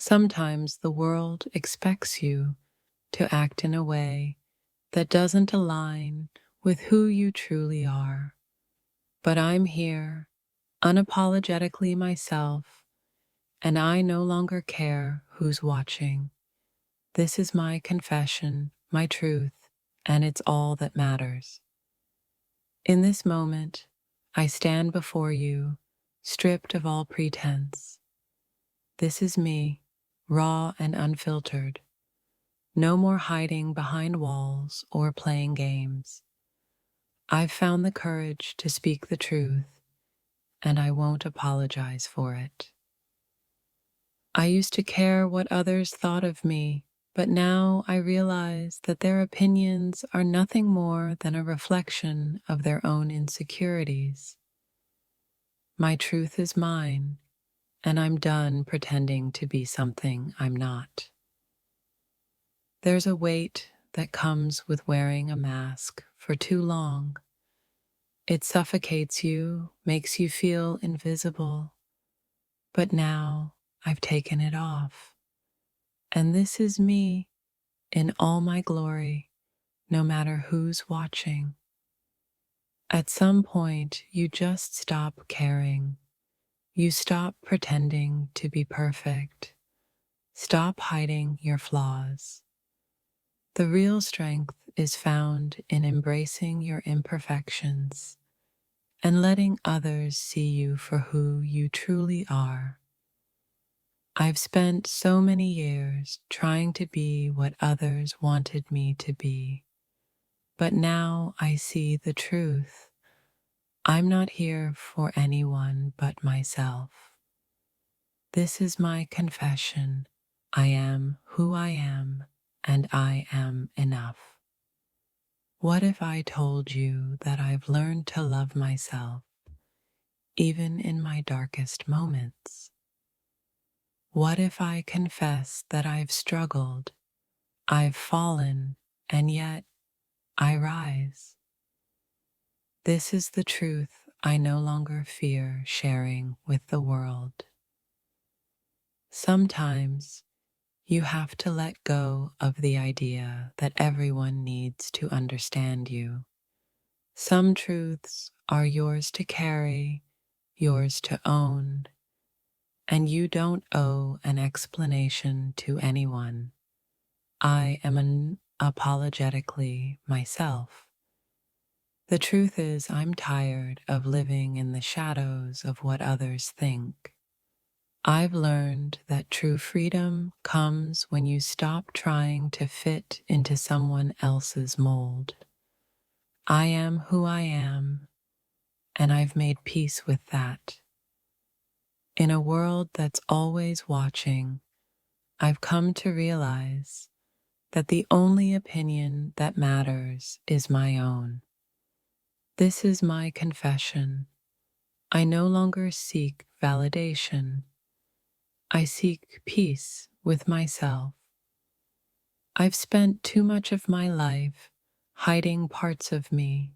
Sometimes the world expects you to act in a way that doesn't align with who you truly are. But I'm here, unapologetically myself, and I no longer care who's watching. This is my confession, my truth, and it's all that matters. In this moment, I stand before you, stripped of all pretense. This is me, raw and unfiltered. No more hiding behind walls or playing games. I've found the courage to speak the truth, and I won't apologize for it. I used to care what others thought of me, but now I realize that their opinions are nothing more than a reflection of their own insecurities. My truth is mine, and I'm done pretending to be something I'm not. There's a weight that comes with wearing a mask for too long. It suffocates you, makes you feel invisible. But now I've taken it off. And this is me in all my glory, no matter who's watching. At some point, you just stop caring. You stop pretending to be perfect. Stop hiding your flaws. The real strength is found in embracing your imperfections and letting others see you for who you truly are. I've spent so many years trying to be what others wanted me to be, but now I see the truth. I'm not here for anyone but myself. This is my confession. I am who I am, and I am enough. What if I told you that I've learned to love myself, even in my darkest moments? What if I confess that I've struggled, I've fallen, and yet I rise? This is the truth I no longer fear sharing with the world. Sometimes you have to let go of the idea that everyone needs to understand you. Some truths are yours to carry, yours to own, and you don't owe an explanation to anyone. I am unapologetically myself. The truth is, I'm tired of living in the shadows of what others think. I've learned that true freedom comes when you stop trying to fit into someone else's mold. I am who I am, and I've made peace with that. In a world that's always watching, I've come to realize that the only opinion that matters is my own. This is my confession. I no longer seek validation. I seek peace with myself. I've spent too much of my life hiding parts of me,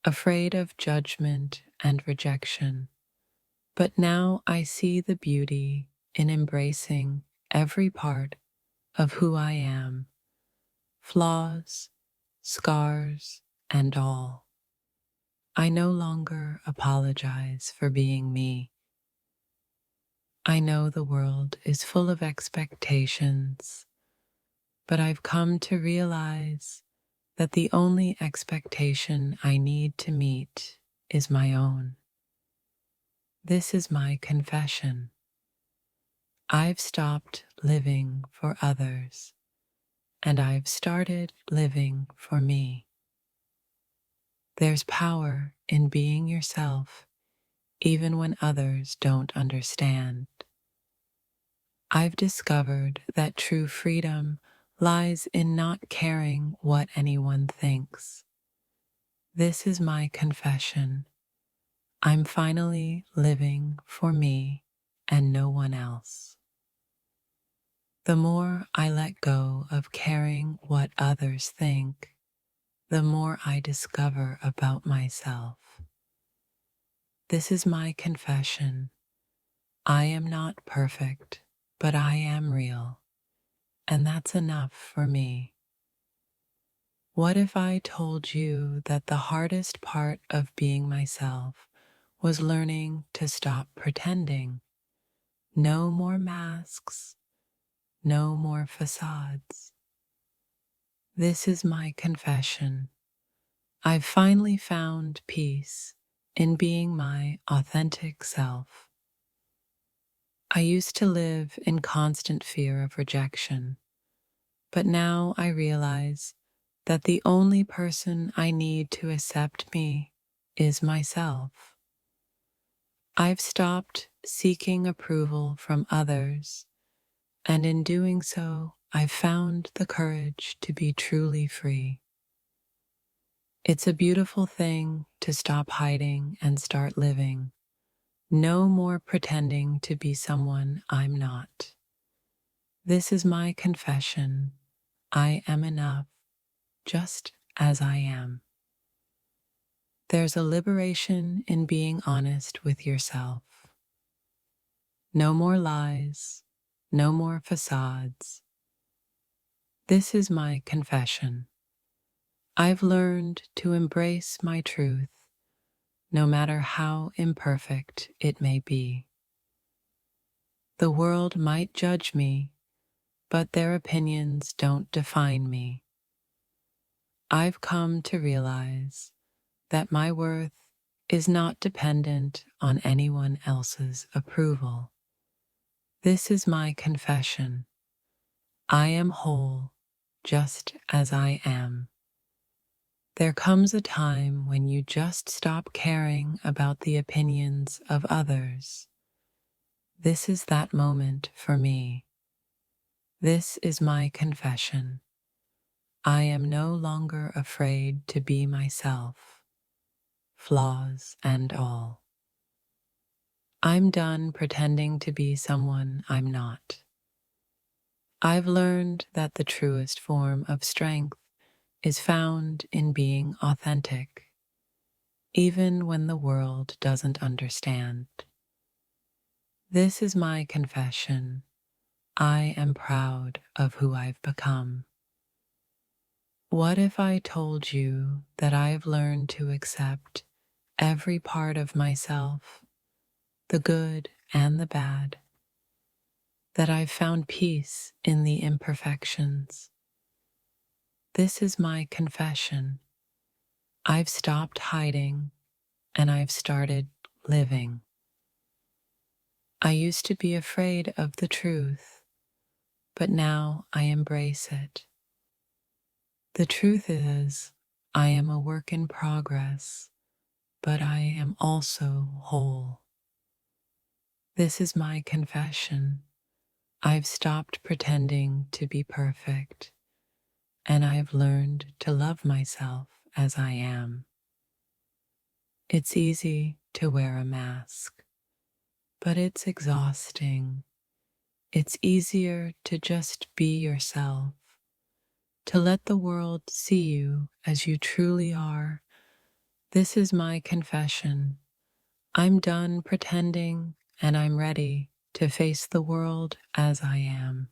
afraid of judgment and rejection. But now I see the beauty in embracing every part of who I am, flaws, scars, and all. I no longer apologize for being me. I know the world is full of expectations, but I've come to realize that the only expectation I need to meet is my own. This is my confession. I've stopped living for others, and I've started living for me. There's power in being yourself, even when others don't understand. I've discovered that true freedom lies in not caring what anyone thinks. This is my confession. I'm finally living for me and no one else. The more I let go of caring what others think, the more I discover about myself. This is my confession. I am not perfect, but I am real, and that's enough for me. What if I told you that the hardest part of being myself was learning to stop pretending? No more masks, no more facades. This is my confession. I've finally found peace in being my authentic self. I used to live in constant fear of rejection, but now I realize that the only person I need to accept me is myself. I've stopped seeking approval from others, and in doing so, I've found the courage to be truly free. It's a beautiful thing to stop hiding and start living. No more pretending to be someone I'm not. This is my confession. I am enough, just as I am. There's a liberation in being honest with yourself. No more lies, no more facades. This is my confession. I've learned to embrace my truth, no matter how imperfect it may be. The world might judge me, but their opinions don't define me. I've come to realize that my worth is not dependent on anyone else's approval. This is my confession. I am whole, just as I am. There comes a time when you just stop caring about the opinions of others. This is that moment for me. This is my confession. I am no longer afraid to be myself, flaws and all. I'm done pretending to be someone I'm not. I've learned that the truest form of strength is found in being authentic, even when the world doesn't understand. This is my confession. I am proud of who I've become. What if I told you that I've learned to accept every part of myself, the good and the bad, that I've found peace in the imperfections? This is my confession. I've stopped hiding and I've started living. I used to be afraid of the truth, but now I embrace it. The truth is, I am a work in progress, but I am also whole. This is my confession. I've stopped pretending to be perfect, and I've learned to love myself as I am. It's easy to wear a mask, but it's exhausting. It's easier to just be yourself, to let the world see you as you truly are. This is my confession. I'm done pretending, and I'm ready to face the world as I am.